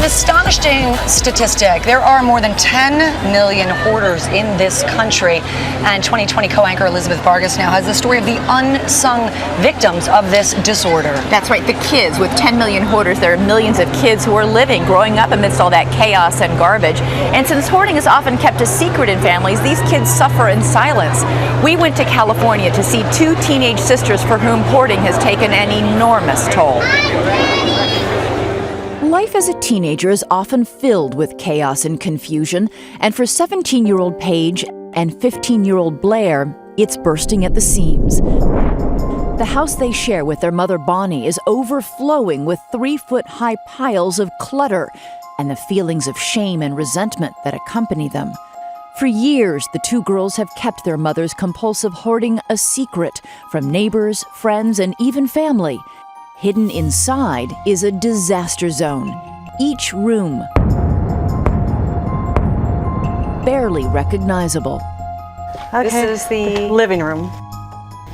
an astonishing statistic. There are more than 10 million hoarders in this country, and 2020 co-anchor Elizabeth Vargas now has the story of the unsung victims of this disorder. That's right, the kids. With 10 million hoarders, there are millions of kids who are growing up amidst all that chaos and garbage. And since hoarding is often kept a secret in families, these kids suffer in silence. We went to California to see two teenage sisters for whom hoarding has taken an enormous toll. Life as a teenager is often filled with chaos and confusion, and for 17-year-old Paige and 15-year-old Blair, it's bursting at the seams. The house they share with their mother Bonnie is overflowing with 3-foot-high piles of clutter and the feelings of shame and resentment that accompany them. For years, the two girls have kept their mother's compulsive hoarding a secret from neighbors, friends, and even family. Hidden inside is a disaster zone. Each room barely recognizable. Okay. This is the living room.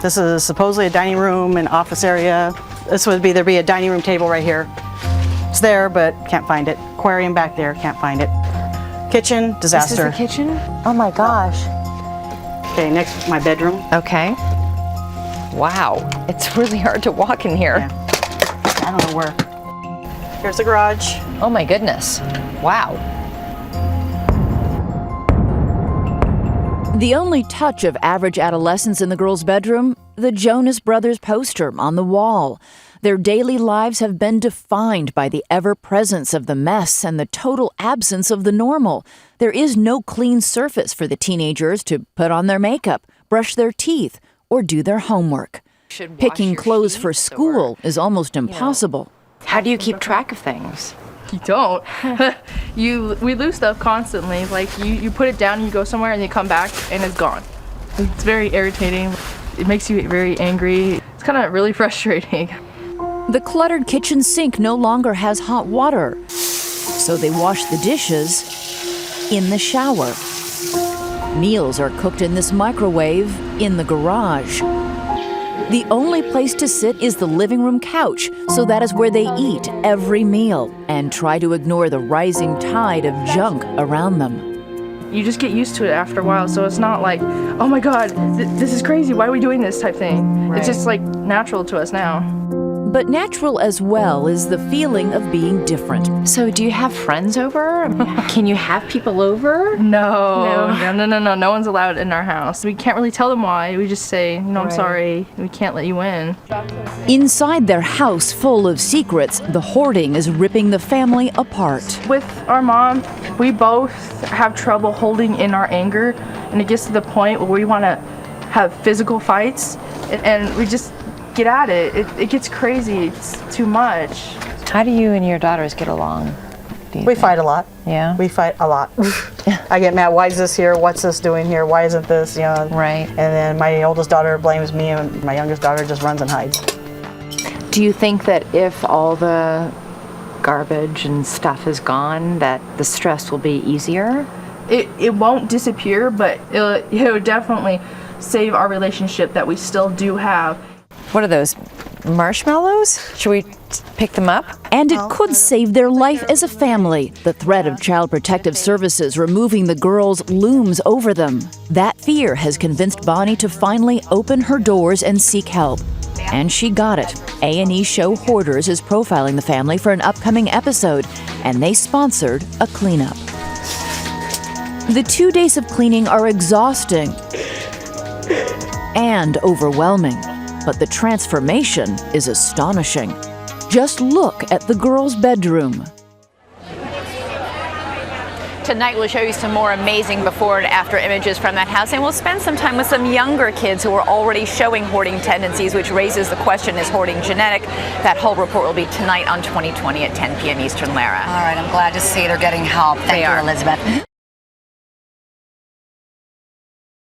This is supposedly a dining room and office area. This would either be a dining room table right here. It's there, but can't find it. Aquarium back there, can't find it. Kitchen, disaster. This is the kitchen? Oh my gosh. Okay, next, my bedroom. Okay. Wow, it's really hard to walk in here. Yeah. I don't know where. Here's the garage. Oh my goodness. Wow. The only touch of average adolescence in the girls' bedroom, the Jonas Brothers poster on the wall. Their daily lives have been defined by the ever-presence of the mess and the total absence of the normal. There is no clean surface for the teenagers to put on their makeup, brush their teeth, or do their homework. Picking clothes for school is almost impossible. How do you keep track of things? You don't. We lose stuff constantly. Like you put it down, you go somewhere, and you come back, and it's gone. It's very irritating. It makes you very angry. It's kind of really frustrating. The cluttered kitchen sink no longer has hot water, so they wash the dishes in the shower. Meals are cooked in this microwave in the garage. The only place to sit is the living room couch, so that is where they eat every meal and try to ignore the rising tide of junk around them. You just get used to it after a while, so it's not like, oh my God, this is crazy, why are we doing this type thing? Right. It's just like natural to us now. But natural as well is the feeling of being different. So do you have friends over? Can you have people over? No. No one's allowed in our house. We can't really tell them why. We just say, I'm sorry, we can't let you in. Inside their house full of secrets, the hoarding is ripping the family apart. With our mom, we both have trouble holding in our anger, and it gets to the point where we want to have physical fights, and we just get at it. It gets crazy. It's too much. How do you and your daughters get along? We fight a lot. Yeah? We fight a lot. I get mad, why is this here? What's this doing here? Why isn't this, Right. And then my oldest daughter blames me, and my youngest daughter just runs and hides. Do you think that if all the garbage and stuff is gone, that the stress will be easier? It won't disappear, but it'll definitely save our relationship that we still do have. What are those, marshmallows? Should we pick them up? And it could save their life as a family. The threat of Child Protective Services removing the girls looms over them. That fear has convinced Bonnie to finally open her doors and seek help. And she got it. A&E show Hoarders is profiling the family for an upcoming episode, and they sponsored a cleanup. The 2 days of cleaning are exhausting and overwhelming. But the transformation is astonishing. Just look at the girls' bedroom. Tonight we'll show you some more amazing before and after images from that house, and we'll spend some time with some younger kids who are already showing hoarding tendencies, which raises the question, is hoarding genetic? That whole report will be tonight on 2020 at 10 p.m. Eastern, Lara. All right, I'm glad to see they're getting help. Thank you, Elizabeth.